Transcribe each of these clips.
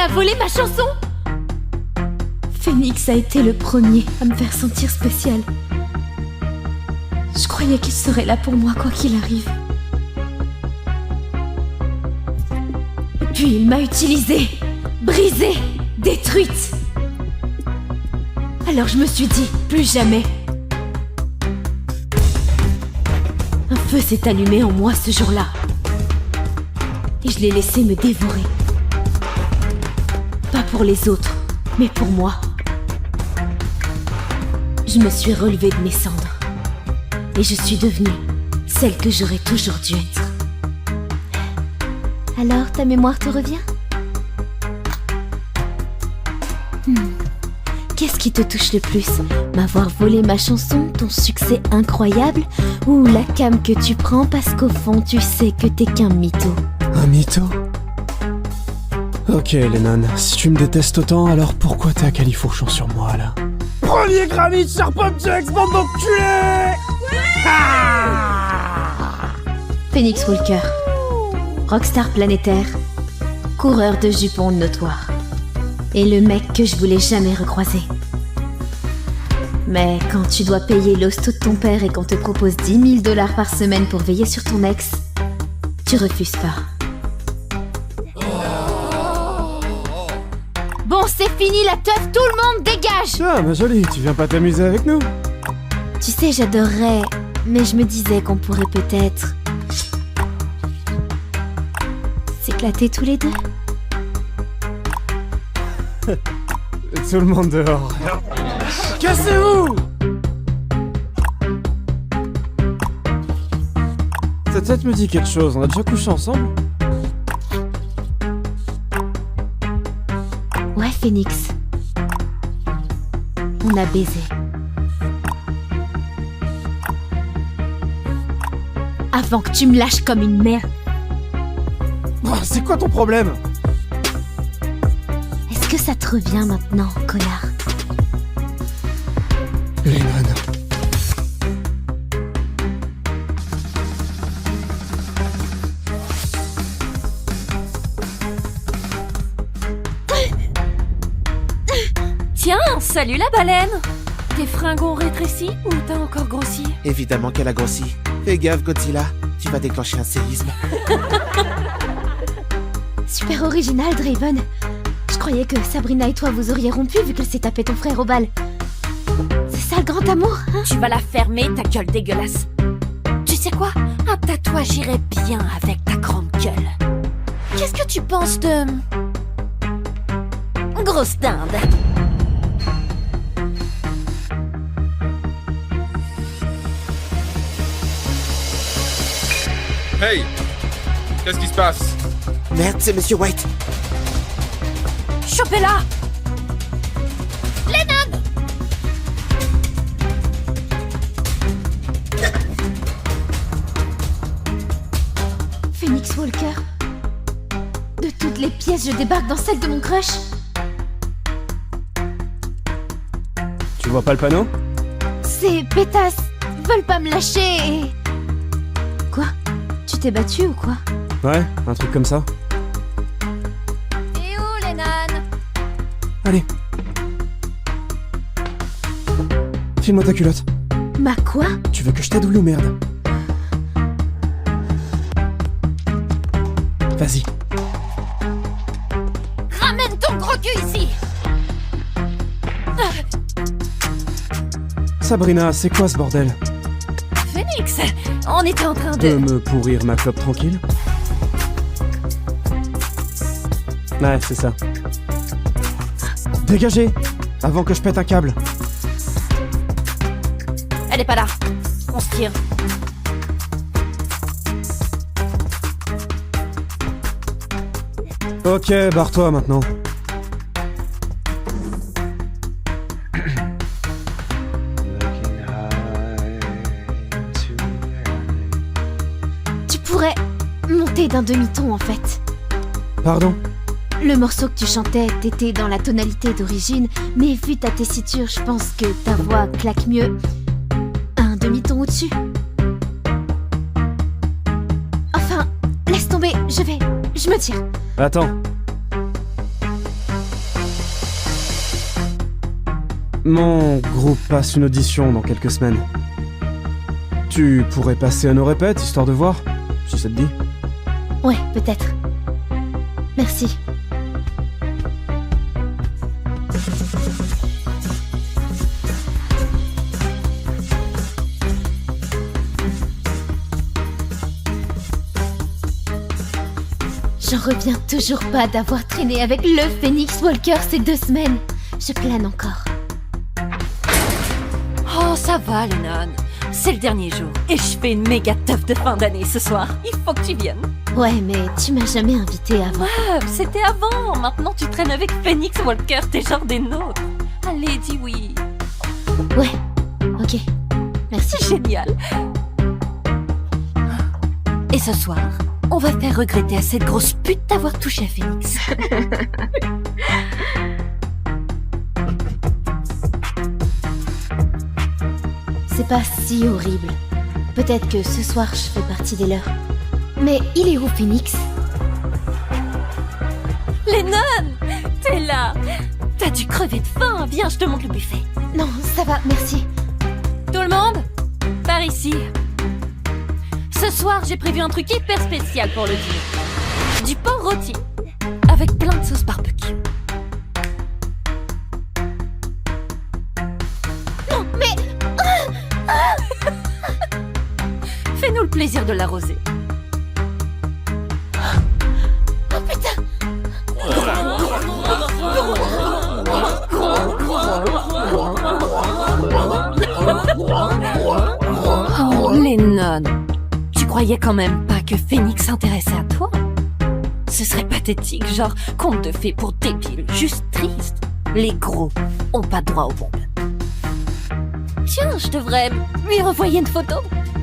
a volé ma chanson? Phoenix a été le premier à me faire sentir spécial. Je croyais qu'il serait là pour moi quoi qu'il arrive. Et puis il m'a utilisée, brisée, détruite. Alors je me suis dit, plus jamais. Un feu s'est allumé en moi ce jour-là. Et je l'ai laissé me dévorer. Pas pour les autres, mais pour moi. Je me suis relevée de mes cendres. Et je suis devenue celle que j'aurais toujours dû être. Alors, ta mémoire te revient? Qu'est-ce qui te touche le plus? M'avoir volé ma chanson, ton succès incroyable, ou la came que tu prends parce qu'au fond tu sais que t'es qu'un mytho? Un mytho? Ok, Lennon, si tu me détestes autant, alors pourquoi t'es à califourchon sur moi, là? Premier granit sur Popjex, bande d'enculés! Phoenix Walker, rockstar planétaire, coureur de jupons notoire, et le mec que je voulais jamais recroiser. Mais quand tu dois payer l'hosto de ton père et qu'on te propose 10 000 $ par semaine pour veiller sur ton ex, tu refuses pas. Bon, c'est fini la teuf, tout le monde dégage! Ah, ma jolie, tu viens pas t'amuser avec nous? Tu sais, j'adorerais, mais je me disais qu'on pourrait peut-être s'éclater tous les deux. Tout le monde dehors. Cassez-vous! Ta tête me dit quelque chose, on a déjà couché ensemble? Ouais, Phoenix. On a baisé. Avant que tu me lâches comme une merde. Oh, c'est quoi ton problème? Est-ce que ça te revient maintenant, connard? Lennon. Tiens, salut la baleine! Tes fringues ont rétréci ou t'as encore grossi? Évidemment qu'elle a grossi. Fais gaffe, Godzilla, tu vas déclencher un séisme. Super original, Draven. Je croyais que Sabrina et toi vous auriez rompu vu qu'elle s'est tapé ton frère au bal. C'est ça le grand amour, hein? Tu vas la fermer, ta gueule dégueulasse. Tu sais quoi? Un tatouage irait bien avec ta grande gueule. Qu'est-ce que tu penses de... grosse dinde? Hey! Qu'est-ce qui se passe? Merde, c'est Monsieur White. Chopez-la! Lennon! Phoenix Walker. De toutes les pièces, je débarque dans celle de mon crush. Tu vois pas le panneau? Ces pétasses veulent pas me lâcher et... Quoi? Tu t'es battu ou quoi? Ouais, un truc comme ça. T'es où, Lennon? Allez. File-moi ta culotte. Ma quoi? Tu veux que je t'aide ou merde? Vas-y. Ramène ton gros cul ici! Sabrina, c'est quoi ce bordel? Phoenix, on était en train De de... me pourrir ma clope tranquille? Ouais, c'est ça. Dégagez! Avant que je pète un câble. Elle est pas là. On se tire. Ok, barre-toi maintenant. Tu pourrais monter d'un demi-ton en fait. Pardon? Le morceau que tu chantais, t'étais dans la tonalité d'origine, mais vu ta tessiture, je pense que ta voix claque mieux un demi-ton au-dessus. Enfin, laisse tomber, je me tire. Attends. Mon groupe passe une audition dans quelques semaines. Tu pourrais passer à nos répètes, histoire de voir, si ça te dit. Ouais, peut-être. Merci. J'en reviens toujours pas d'avoir traîné avec le Phoenix Walker ces 2 semaines. Je plane encore. Oh, ça va, Lennon. C'est le dernier jour et je fais une méga teuf de fin d'année ce soir. Il faut que tu viennes. Ouais, mais tu m'as jamais invité avant. C'était avant. Maintenant, tu traînes avec Phoenix Walker. T'es genre des nôtres. Allez, dis oui. Ouais, ok. Merci. Génial. Et ce soir, on va faire regretter à cette grosse pute d'avoir touché à Phoenix. C'est pas si horrible. Peut-être que ce soir je fais partie des leurs. Mais il est où, Phoenix? Lennon, t'es là. T'as dû crever de faim. Viens, je te montre le buffet. Non, ça va, merci. Tout le monde, par ici. Ce soir, j'ai prévu un truc hyper spécial pour le dîner. Du porc rôti, avec plein de sauce barbecue. Non, mais... Fais-nous le plaisir de l'arroser. Oh putain! Oh, Lennon. Tu croyais quand même pas que Phoenix s'intéressait à toi? Ce serait pathétique, genre conte de fées pour débiles, juste triste. Les gros ont pas droit aux bombes. Tiens, je devrais lui renvoyer une photo.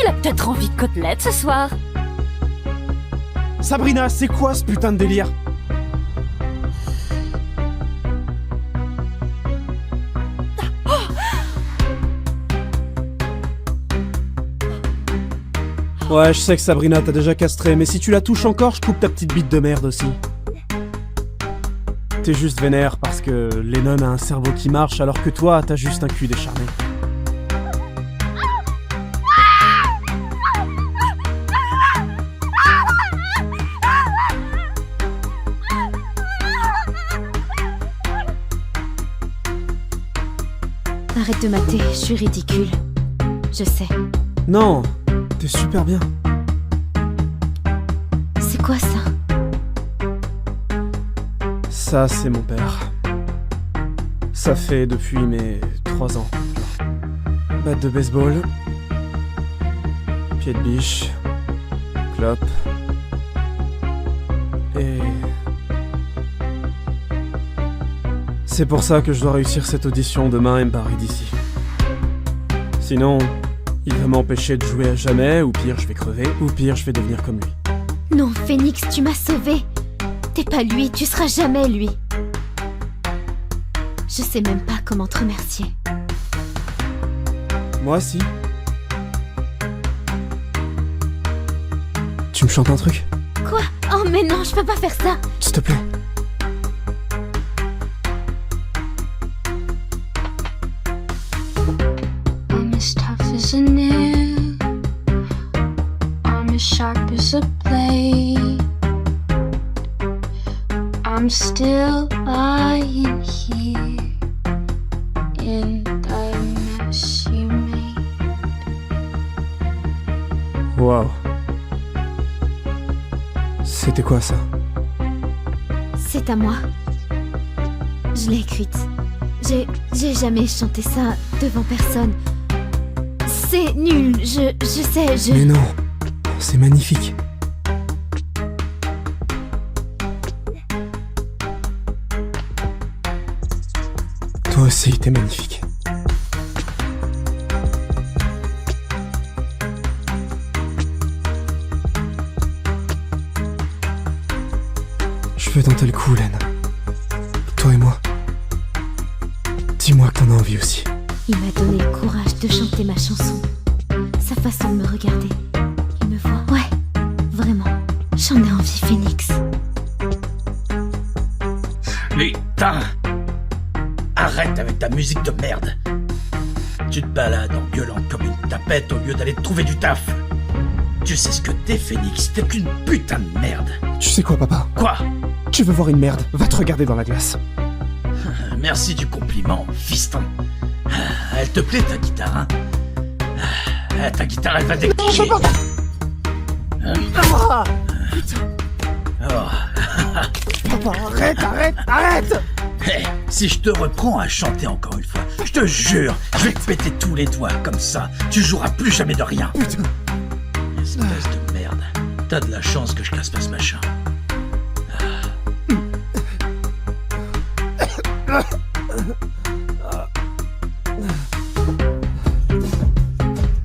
Il a peut-être envie de côtelettes ce soir. Sabrina, c'est quoi ce putain de délire? Ouais, je sais que Sabrina t'a déjà castré, mais si tu la touches encore, je coupe ta petite bite de merde aussi. T'es juste vénère parce que Lennon a un cerveau qui marche alors que toi, t'as juste un cul décharné. Arrête de mater, je suis ridicule. Je sais. Non, t'es super bien. C'est quoi ça? Ça, c'est mon père. Ça fait depuis mes 3 ans. Batte de baseball, pied de biche, clope, et... C'est pour ça que je dois réussir cette audition demain et me barrer d'ici. Sinon, il va m'empêcher de jouer à jamais, ou pire, je vais crever, ou pire, je vais devenir comme lui. Non, Phoenix, tu m'as sauvé. T'es pas lui, tu seras jamais lui. Je sais même pas comment te remercier. Moi, si. Tu me chantes un truc? Quoi? Oh mais non, je peux pas faire ça. S'il te plaît. I'm as tough as a nail. I'm as sharp as a blade. I'm still lying here in the mess you made. Wow. C'était quoi ça? C'est à moi. Je l'ai écrite. J'ai jamais chanté ça devant personne. C'est nul, je sais, Mais non, c'est magnifique. Toi aussi, t'es magnifique. Je veux tenter le coup, Len. Toi et moi. Dis-moi que t'en as envie aussi. Il m'a donné le courage de chanter ma chanson. Sa façon de me regarder. Il me voit. Ouais, vraiment. J'en ai envie, Phoenix. Putain! arrête avec ta musique de merde. Tu te balades en gueulant comme une tapette au lieu d'aller te trouver du taf. Tu sais ce que t'es, Phoenix, t'es qu'une putain de merde. Tu sais quoi, papa? Quoi? Tu veux voir une merde? Va te regarder dans la glace. Merci du compliment, fiston. Elle te plaît ta guitare, hein? Ta guitare, elle va déclencher. Ah, Oh. papa, arrête! Hey, si je te reprends à chanter encore une fois, je te jure, je vais te péter tous les doigts, comme ça, tu joueras plus jamais de rien. Putain. Espèce de merde. T'as de la chance que je casse pas ce machin.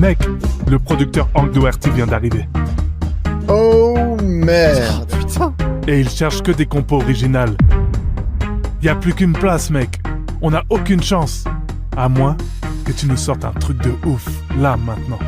Mec, le producteur Hank Doherty vient d'arriver. Oh merde. Putain. Et il cherche que des compos originales. Y a plus qu'une place, mec. On n'a aucune chance. À moins que tu nous sortes un truc de ouf, là, maintenant.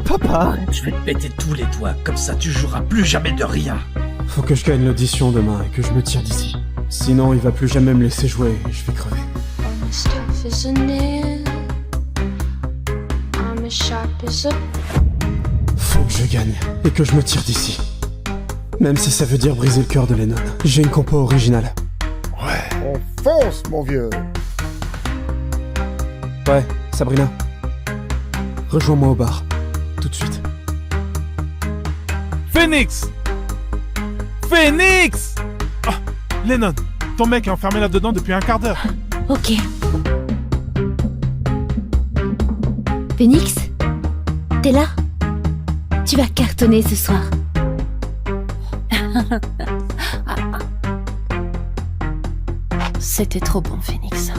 Papa. Je vais te péter tous les doigts, comme ça tu joueras plus jamais de rien. Faut que je gagne l'audition demain et que je me tire d'ici. Sinon, il va plus jamais me laisser jouer et je vais crever. I'm as tough as a nail. I'm as sharp as a. Faut que je gagne et que je me tire d'ici. Même si ça veut dire briser le cœur de Lennon. J'ai une compo originale. On fonce, mon vieux. Ouais, Sabrina. Rejoins-moi au bar. Tout de suite. Phoenix! Phoenix! Ah, Lennon, ton mec est enfermé là-dedans depuis un quart d'heure. Ok. Phoenix? T'es là? Tu vas cartonner ce soir. C'était trop bon, Phoenix.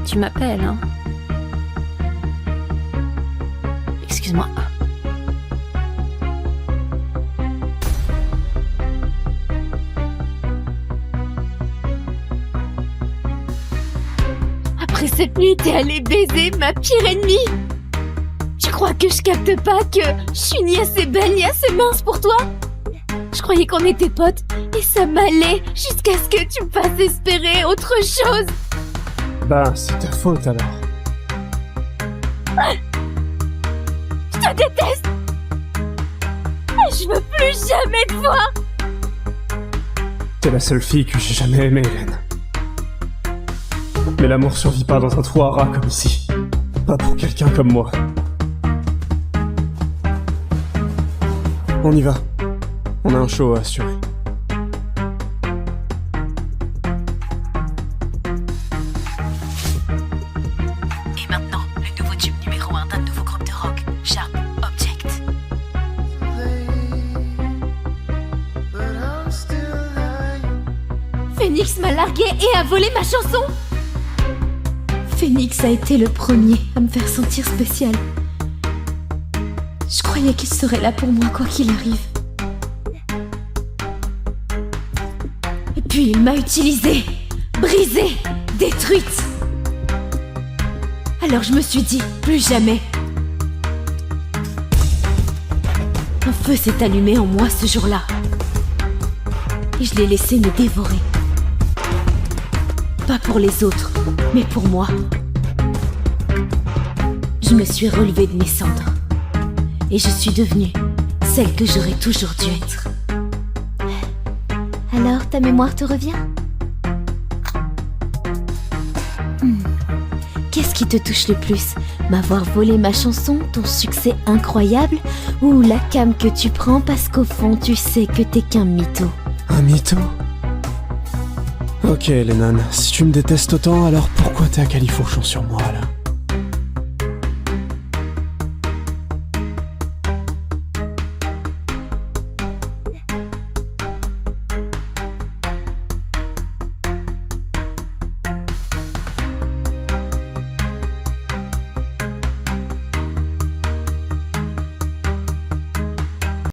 Tu m'appelles, hein? Excuse-moi. Après cette nuit, t'es allé baiser ma pire ennemie. Tu crois que je capte pas que je suis ni assez belle ni assez mince pour toi? Je croyais qu'on était potes et ça m'allait jusqu'à ce que tu me fasses espérer autre chose. Bah, c'est ta faute alors. Je te déteste. Je veux plus jamais te voir. T'es la seule fille que j'ai jamais aimée, Hélène. Mais l'amour survit pas dans un trou à rats comme ici. Pas pour quelqu'un comme moi. On y va. On a un show à assurer. Et maintenant, le nouveau tube numéro 1 d'un nouveau groupe de rock, Sharp Object. Phoenix m'a largué et a volé ma chanson. Phoenix a été le premier à me faire sentir spécial. Je croyais qu'il serait là pour moi quoi qu'il arrive. Et puis il m'a utilisée, brisée, détruite. Alors je me suis dit, plus jamais. Un feu s'est allumé en moi ce jour-là. Et je l'ai laissé me dévorer. Pas pour les autres, mais pour moi. Je me suis relevée de mes cendres. Et je suis devenue celle que j'aurais toujours dû être. Alors, ta mémoire te revient? Qu'est-ce qui te touche le plus? M'avoir volé ma chanson, ton succès incroyable, ou la came que tu prends parce qu'au fond tu sais que t'es qu'un mytho? Un mytho? Ok, Lennon, si tu me détestes autant, alors pourquoi t'es à califourchon sur moi, là?